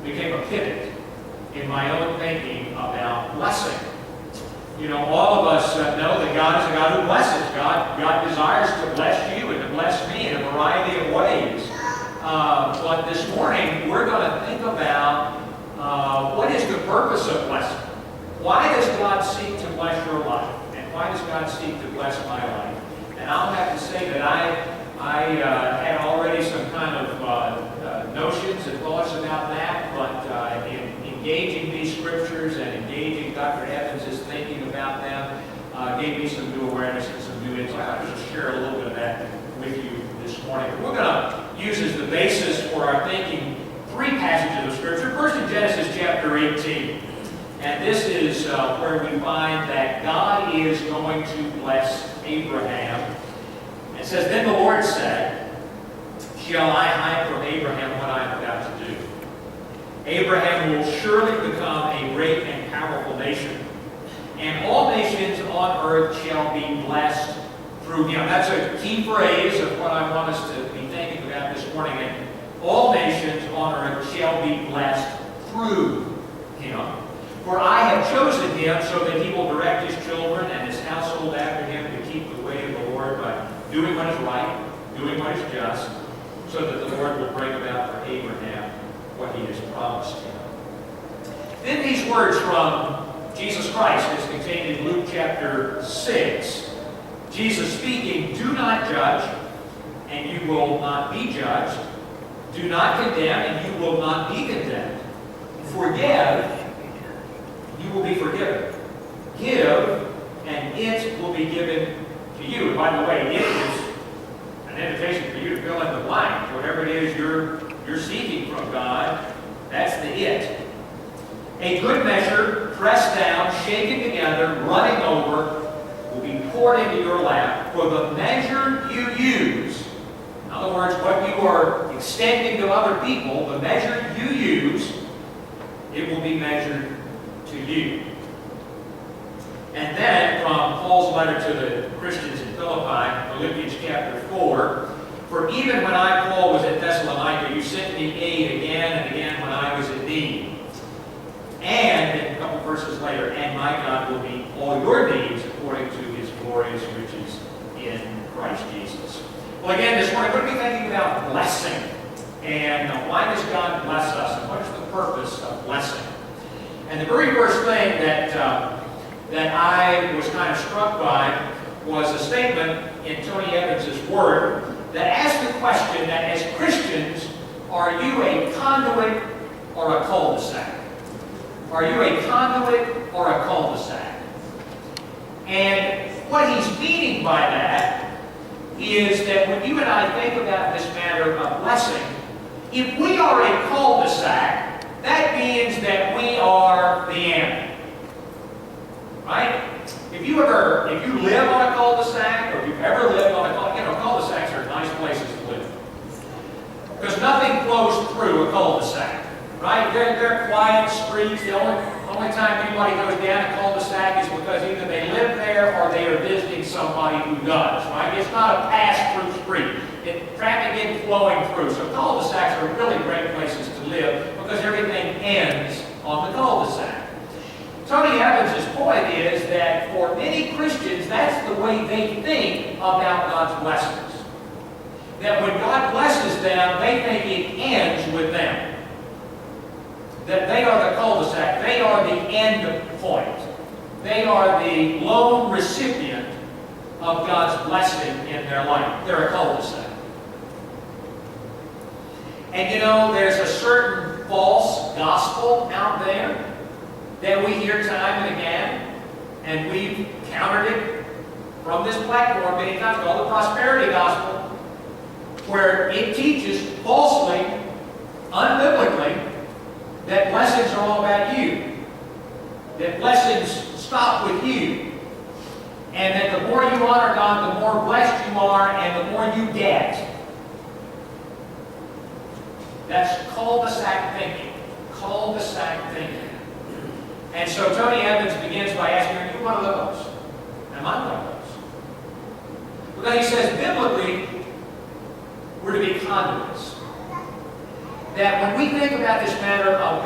became a pivot in my own thinking about blessing. You know, all of us know that God is a God who blesses. God desires to bless you and to bless me in a variety of ways. But this morning, we're going to think about what is the purpose of blessing. Why does God seek to bless your life? And why does God seek to bless my life? And I'll have to say that I had already some kind of notions and thoughts about that, but in engaging these scriptures and engaging Dr. Evans' thinking about them gave me some new awareness and some new insight. I'll just share a little bit of that with you this morning. We're going to use as the basis for our thinking three passages of Scripture. First in Genesis chapter 18. And this is where we find that God is going to bless Abraham. It says, "Then the Lord said, shall I hide from Abraham what I am about to do? Abraham will surely become a great and powerful nation, and all nations on earth shall be blessed through him." That's a key phrase of what I want us to be thinking about this morning. And all nations on earth shall be blessed through him. "For I have chosen him so that he will direct his children and his household after him to keep the way of the Lord by doing what is right, doing what is just, so that the Lord will bring about for Abraham what he has promised him." Then these words from Jesus Christ is contained in Luke chapter 6. Jesus speaking, "Do not judge, and you will not be judged. Do not condemn, and you will not be condemned. Forgive, you will be forgiven. Give, and it will be given to you." And by the way, it is an invitation for you to fill in the blank. Whatever it is you're seeking from God, that's the it. "A good measure, pressed down, shaken together, running over, will be poured into your lap. For the measure you use," in other words, what you are extending to other people, the measure you use, it will be measured to you. And then from Paul's letter to the Christians in Philippi, Philippians chapter 4, "For even when I, Paul, was at Thessalonica, you sent me aid again and again when I was in need. And," a couple verses later, "and my God will meet all your needs according to his glorious riches in Christ Jesus." Well, again, this morning, we're going to be thinking about blessing. And why does God bless us? And what is the purpose of blessing? And the very first thing that I was kind of struck by was a statement in Tony Evans' word that asked the question that as Christians, are you a conduit or a cul-de-sac? Are you a conduit or a cul-de-sac? And what he's meaning by that is that when you and I think about this matter of blessing, if we are a cul-de-sac, that means that we are the end. Right? If you live on a cul-de-sac, or if you've ever lived on a cul-de-sacs are nice places to live. Because nothing flows through a cul-de-sac. Right? They're quiet streets. The only time anybody goes down a cul-de-sac is because either they live there or they are visiting somebody who does. Right? It's not a pass-through street. Traffic isn't flowing through. So cul-de-sacs are really great places to live because everything ends on the cul-de-sac. Tony Evans' point is that for many Christians, that's the way they think about God's blessings. That when God blesses them, they think it ends with them. That they are the cul-de-sac. They are the end point. They are the lone recipient of God's blessing in their life. They're a cul-de-sac. And you know, there's a certain false gospel out there that we hear time and again, and we've countered it from this platform many times, called the prosperity gospel, where it teaches falsely, unbiblically, that blessings are all about you, that blessings stop with you, and that the more you honor God, the more blessed you are, and the more you get. That's cul-de-sac thinking. Cul-de-sac thinking. And so Tony Evans begins by asking, are you one of those? Am I one of those? Because he says, biblically, we're to be conduits. That when we think about this matter of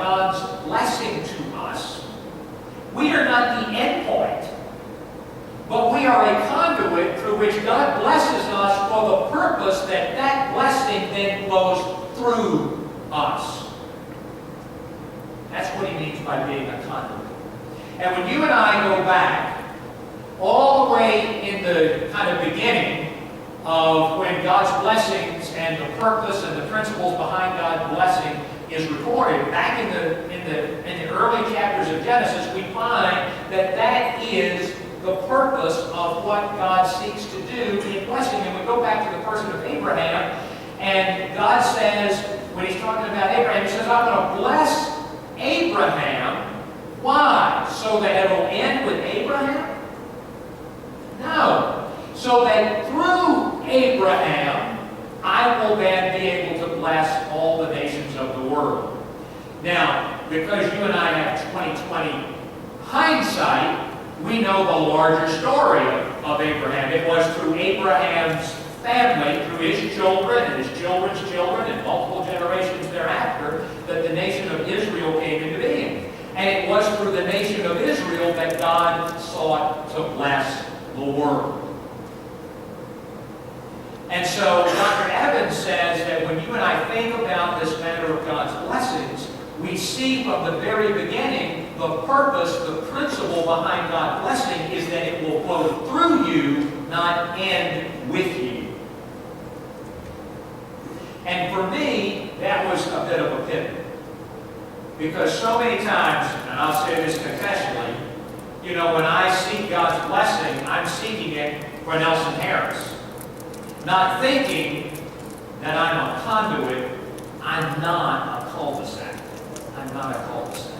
We are not the end point, but we are a conduit through which God blesses us for the purpose that that blessing then flows through us. That's what he means by being a conduit. And when you and I go back all the way in the kind of beginning of when God's blessings and the purpose and the principles behind God's blessing is recorded, back in the early chapters of Genesis, we find that that is the purpose of what God seeks to do in blessing. And we go back to the person of Abraham, and God says, when he's talking about Abraham, he says, I'm going to bless Abraham. Why? So that it'll end with Abraham? No. So that through Abraham, I will then be able to bless all the nations of the world. Now, because you and I have 20/20 hindsight, we know the larger story of Abraham. It was through Abraham's family, through his children and his children's children and multiple generations thereafter, that the nation of Israel came into being. And it was through the nation of Israel that God sought to bless the world. And so Dr. Evans says that when you and I think about this matter of God's blessings, we see from the very beginning the purpose, the principle behind God's blessing is that it will flow through you, not end with you. And for me, that was a bit of a pivot. Because so many times, and I'll say this confessionally, you know, when I seek God's blessing, I'm seeking it for Nelson Harris. Not thinking that I'm a conduit, I'm not a cul-de-sac. I'm not a cul-de-sac.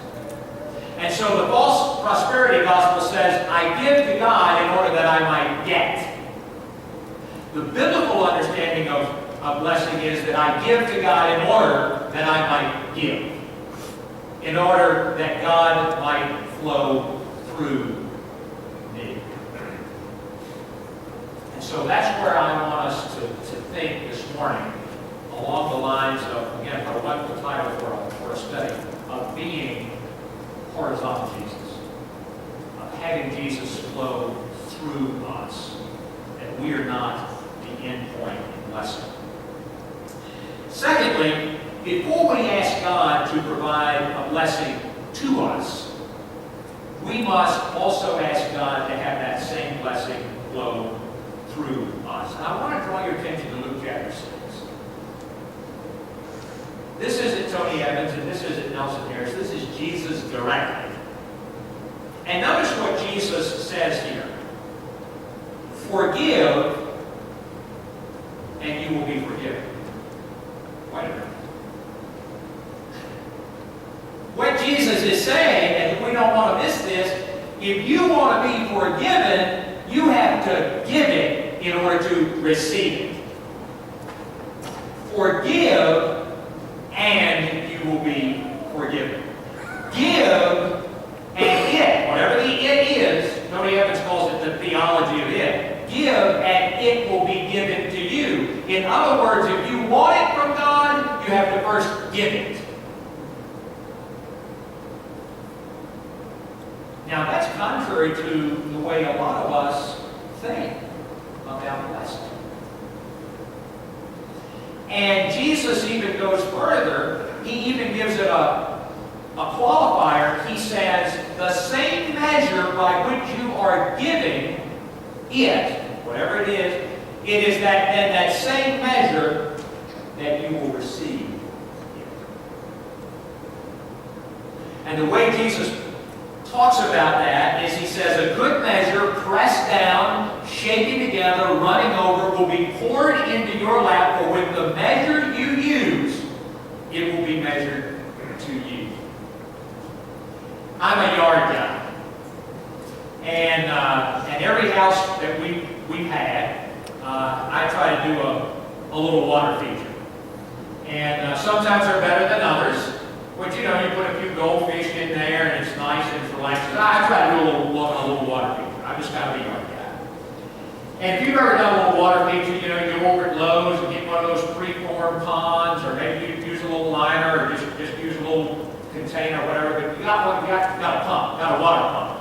And so the false prosperity gospel says, I give to God in order that I might get. The biblical understanding of blessing is that I give to God in order that I might give. In order that God might flow through me. And so that's where I want us to think this morning, along the lines of, again, our wonderful title for a study, of being horizontal Jesus, of having Jesus flow through us, that we are not the end point in blessing. Secondly, before we ask God to provide a blessing to us, we must also ask God to have that same blessing flow through us. And I want to draw your attention to Luke chapter 6. This isn't Tony Evans and this isn't Nelson Harris. This is Jesus directly. And notice what Jesus says here. Forgive, and you will be forgiven. Wait a minute. What Jesus is saying, and we don't want to miss this, if you want to be forgiven, you have to give it in order to receive it. Forgive, and you will be forgiven. Give, and it, whatever the it is, Tony Evans calls it the theology of it. Give, and it will be given to you. In other words, if you want it from God, you have to first give it. Now, that's contrary to the way a lot of us think about blessing. And Jesus even goes further. He even gives it a qualifier. He says, the same measure by which you are giving it, whatever it is that same measure that you will receive it. And the way Jesus talks about that is he says, a good measure, pressed down, shaken together, running over, will be poured into your lap, for with the measure you use, it will be measured to you. I'm a yard guy. And every house that we've had, I try to do a little water feature. And sometimes they're better than others. But you know, you put a few goldfish in there and it's nice and it's relaxing. I try to do a little water feature. I'm just kind of a yard guy. And if you've ever done a little water feature, you know, you go over at Lowe's and get one of those pre-formed ponds, or maybe you use a little liner, or just use a little container or whatever. But you got a pump, got a water pump.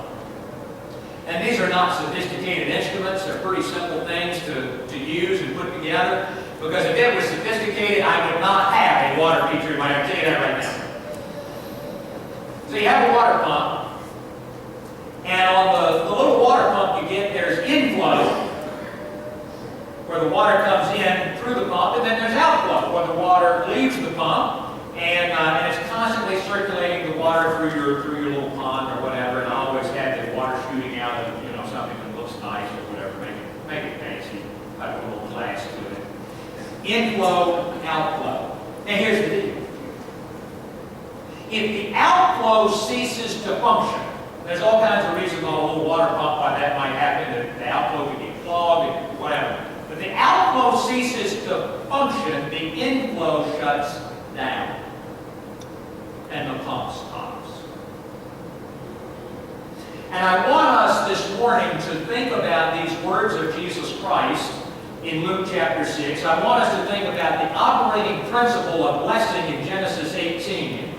And these are not sophisticated instruments. They're pretty simple things to use and put together. Because if it was sophisticated, I would not have a water feature in my home. I'll tell you that right now. So you have a water pump. And on the little water pump you get, there's inflow, where the water comes in through the pump, and then there's outflow, where the water leaves the pump, and it's constantly circulating the water through your little pond or whatever. And I always had the water shooting out of something that looks nice or whatever, make it fancy, have a little class to it. Inflow, outflow. Now here's the deal. If the outflow ceases to function, there's all kinds of reasons on a little water pump why that might happen. The outflow could get clogged, whatever. But the outflow ceases to function, the inflow shuts down, and the pump stops. And I want us this morning to think about these words of Jesus Christ in Luke chapter 6. I want us to think about the operating principle of blessing in Genesis 18.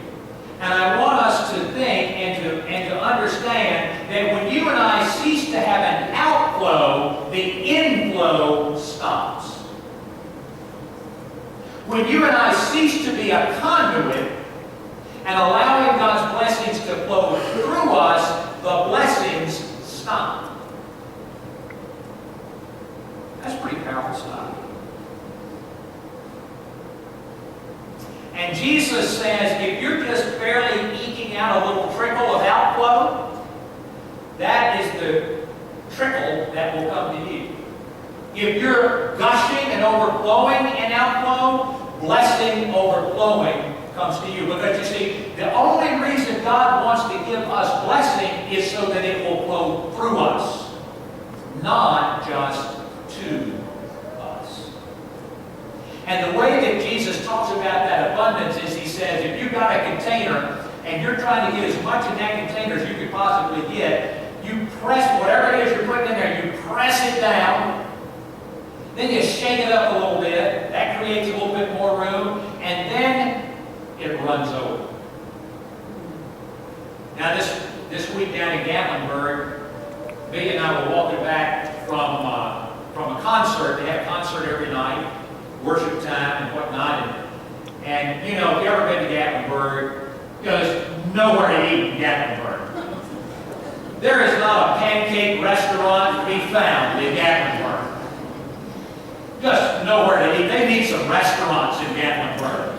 And I want us to think and to understand that when you and I cease to have an outflow, the inflow stops. When you and I cease to be a conduit and allowing God's blessings to flow through us, the blessings stop. That's pretty powerful stuff. And Jesus says, if you're just barely eking out a little trickle of outflow, that is the trickle that will come to you. If you're gushing and overflowing in outflow, blessing overflowing comes to you. Because you see, the only reason God wants to give us blessing is so that it will flow through us, not just to us. And the way that Jesus talks about that abundance is he says, if you've got a container and you're trying to get as much in that container as you could possibly get, you press whatever it is you're putting in there, you press it down, then you shake it up a little bit, that creates a little bit more room, and then it runs over. Now this week down in Gatlinburg, Billy and I were walking back from a concert. They have a concert every night, worship time and whatnot. And if you've ever been to Gatlinburg, there's nowhere to eat in Gatlinburg. There is not a pancake restaurant to be found in Gatlinburg. Just nowhere to eat. They need some restaurants in Gatlinburg.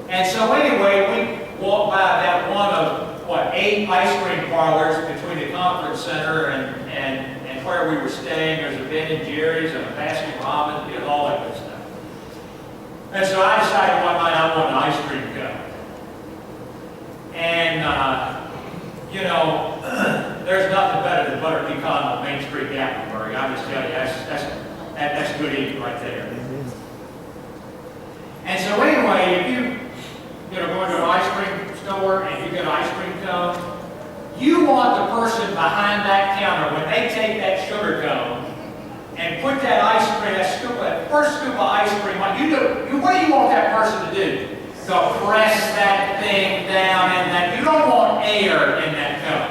And so anyway, we walked by about one of, 8 ice cream parlors between the conference center and where we were staying. There's a Ben and Jerry's and a Baskin Robbins, all that good stuff. And so I decided one night I want an ice cream cone. And, there's nothing better than butter pecan on Main Street, Gatlinburg. I just tell you, that's good eating right there. And so anyway, if you go into an ice cream store and you get an ice cream cone, you want the person behind that counter, when they take that sugar cone and put that ice cream, that first scoop of ice cream on, what do you want that person to do? To press that thing down in that. You don't want air in that cone.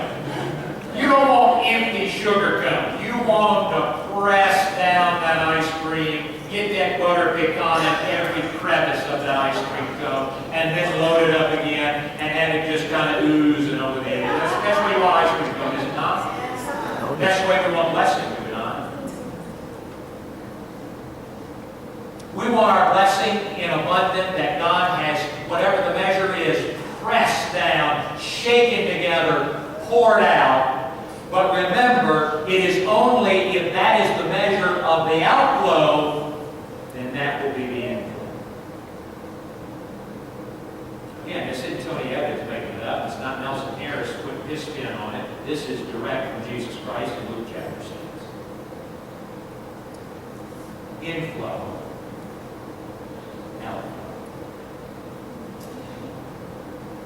You don't want empty sugar cone. You want them to press down that ice cream, get that butter pecan in every crevice of that ice cream cone, and then load it up again and have it just kind of oozing over the edge. That's the way you want ice cream cone, is it not? That's the way we want blessing, do we not? We want our blessing in abundance, that God has, whatever the measure is, pressed down, shaken together, poured out. But remember, it is only if that is the measure of the outflow, then that will be the inflow. Again, this isn't Tony Evans making it up. It's not Nelson Harris putting his spin on it. This is direct from Jesus Christ in Luke chapter 6. Inflow. Outflow.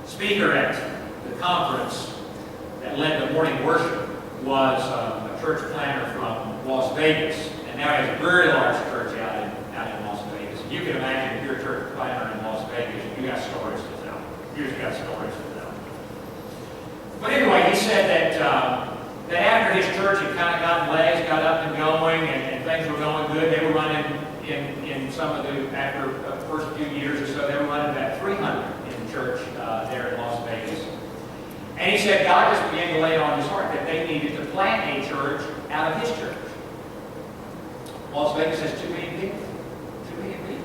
Speaker at the conference that led to morning worship was a church planter from Las Vegas, and now he has a very large church out in Las Vegas. And you can imagine if you're a church planter in Las Vegas, you got stories to tell. You just got stories to tell. But anyway, he said that that after his church had kind of gotten legs, got up and going, and things were going good, they were running in some of the, after the first few years or so, they were running about 300 in the church there in Las Vegas. And he said God just began to lay it on his heart that they needed to plant a church out of his church. Las Vegas has 2 million people. 2 million people.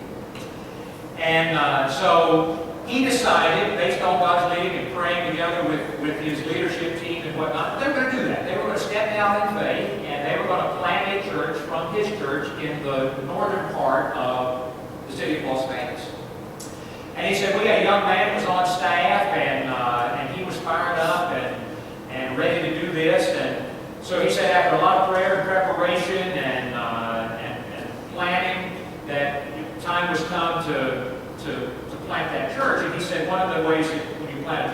And so he decided, based on God's leading and praying together with his leadership team and whatnot, they were going to do that. They were going to step out in faith, and they were going to plant a church from his church in the northern part of the city of Las Vegas. And he said, we had a young man who was on staff, and he was fired up and ready to do this. And so he said, after a lot of prayer and preparation and planning, that time was come to plant that church. And he said, one of the ways that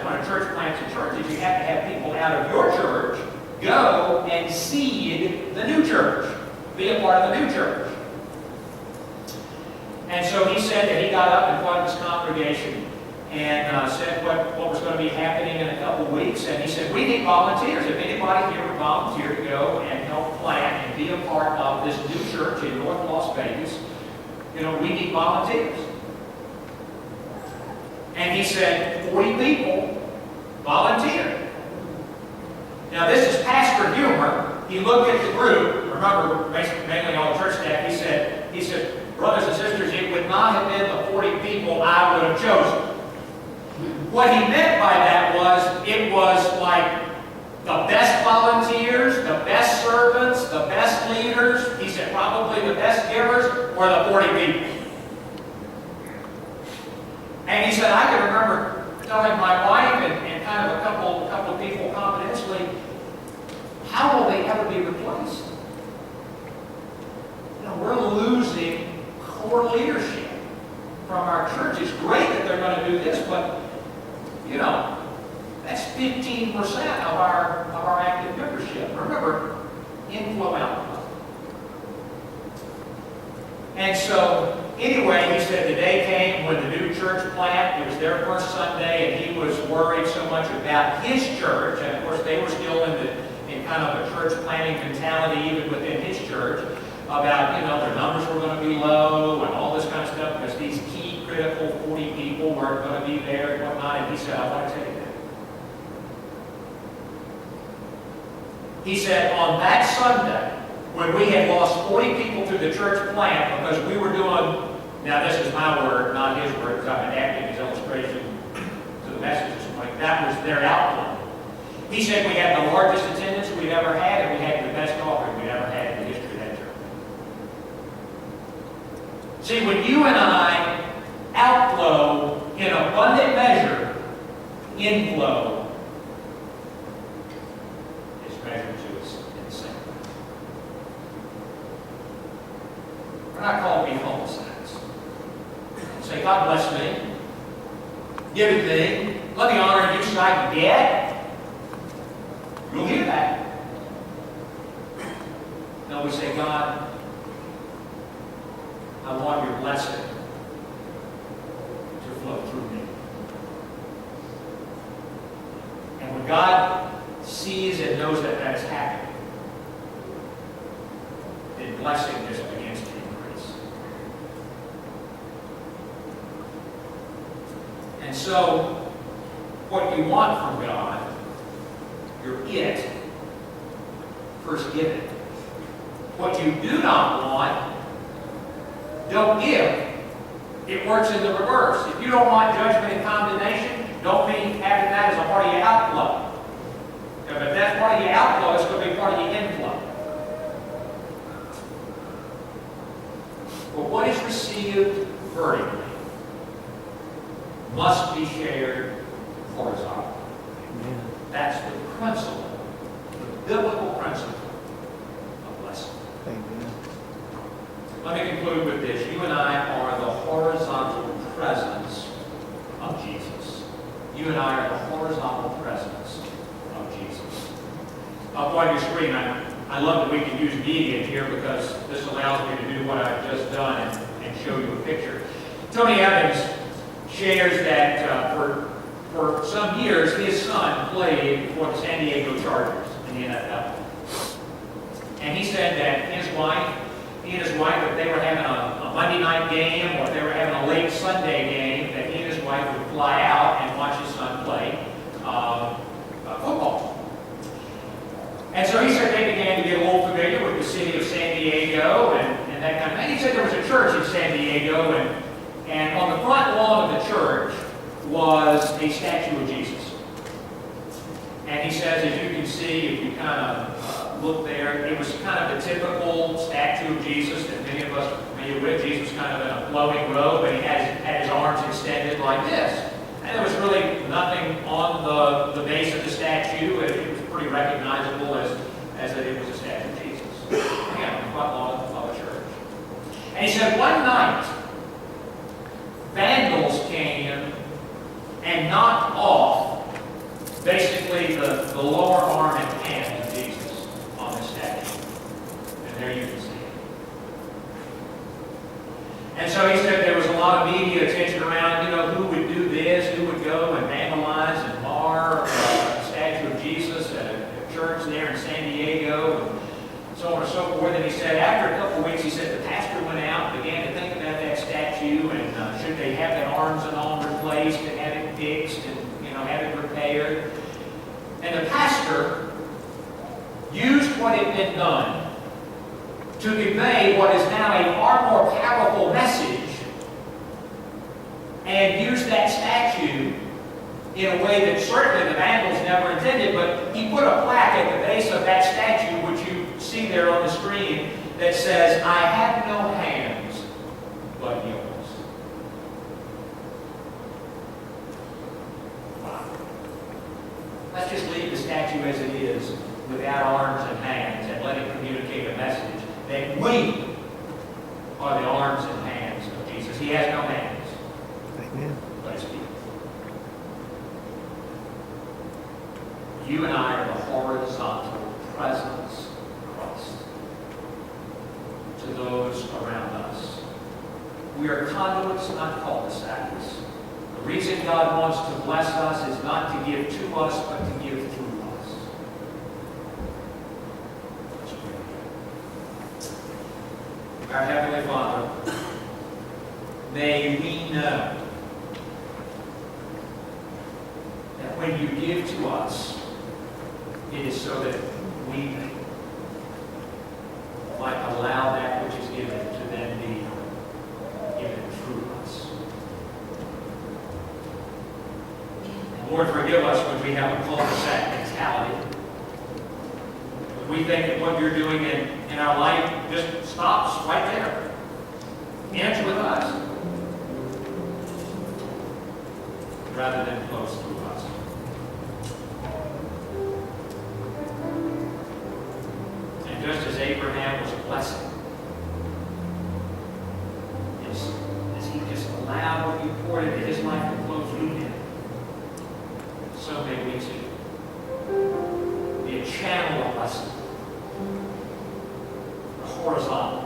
when a church plants a church is you have to have people out of your church go and seed the new church, be a part of the new church. And so he said that he got up in front of his congregation and said what was going to be happening in a couple of weeks. And he said, we need volunteers. If anybody here would volunteer to go and help plant and be a part of this new church in North Las Vegas, we need volunteers. And he said, 40 people volunteered. Now this is pastor humor. He looked at the group, remember, mainly all the church staff, he said, brothers and sisters, it would not have been the 40 people I would have chosen. What he meant by that was, it was like the best volunteers, the best servants, the best leaders, he said probably the best givers, or the 40 people. And he said, I can remember telling my wife and kind of a couple of people confidentially, how will they ever be replaced? We're losing core leadership from our church. It's great that they're going to do this, but that's 15% of our active membership. Remember, inflow, outflow. And so, anyway, he said the day came when the new church plant, it was their first Sunday, and he was worried so much about his church, and of course they were still in kind of a church planting mentality even within his church, about, their numbers were going to be low and all this kind of stuff because these key critical 40 people weren't going to be there and whatnot. And he said, I want to tell you that. He said, on that Sunday, when we had lost 40 people to the church plant because we were doing, now this is my word, not his word, because I'm adapting his illustration to the message this morning. That was their outline. He said we had the largest attendance we'd ever had, and we had the best offering we'd ever had in the history of that church. See, when you and I outflow in abundant measure, inflow is measured to us in the same way. We're not called to be homicides. Say, God bless me. Give it to me. Let me honor you so I can get. You'll hear that. No, we say, God, I want your blessing to flow through me. And when God sees and knows that that is happening, then blessing just begins to increase. And so, what you want from God, you're it. First give it. What you do not want, don't give. It works in the reverse. If you don't want judgment and condemnation, don't be having that as a part of your outflow. Because if that's part of your outflow, it's going to be part of your inflow. But what is received vertically must be shared horizontally. That's the principle, the biblical principle of blessing. Amen. Let me conclude with this. You and I are the horizontal presence of Jesus. You and I are the horizontal presence of Jesus. Up on your screen, I love that we can use media here because this allows me to do what I've just done and show you a picture. Tony Evans shares that for some years his son played for the San Diego Chargers in the NFL. And he said that he and his wife, if they were having a Monday night game or if they were having a late Sunday game, that he and his wife would fly out and watch his son play football. And so he said they began to get a little familiar with the city of San Diego and that kind of thing. He said there was a church in San Diego, and on the front lawn of the church was a statue of Jesus. And he says, as you can see, if you kind of look there, it was kind of the typical statue of Jesus that many of us are familiar with. Jesus was kind of in a flowing robe, and he had his arms extended like this. And there was really nothing on the base of the statue. It was pretty recognizable as that it was a statue of Jesus. Again, on the front lawn of the church. And he said, one night, vandals came and knocked off basically the lower arm and hand of Jesus on the statue. And there you can see it. And so he said there was a lot of media attention around, who would do this, who would go and vandalize and mar a statue of Jesus at a church there in San Diego, and so on and so forth. And he said after a couple of weeks, he said the pastor went out and began to think about that statue and should they have the arms and all replaced and have it fixed and have it repaired. And the pastor used what had been done to convey what is now a far more powerful message, and used that statue in a way that certainly the vandals never intended, but he put a plaque at the base of that statue, which you see there on the screen, that says, "I have no hands but yours." Let's just leave the statue as it is, without arms and hands, and let it communicate a message that we are the arms and hands of Jesus. He has no hands. Amen. But his feet. You and I are the horizontal presence of Christ to those around us. We are conduits, not cul-de-sacs. The reason God wants to bless us is not to give to us, but to give through us. Let's pray. Our Heavenly Father, may we know that when you give to us, it is so that we might allow that which is given to then be given through us. Lord, forgive us when we have a cul-de-sac mentality. We think that what you're doing in our life just stops right there. Ends with us. Rather than flows through us. And just as Abraham was a blessing, as he just allowed what you poured into his life to flow through him, so may we too be a channel of blessing, a horizontal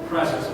presence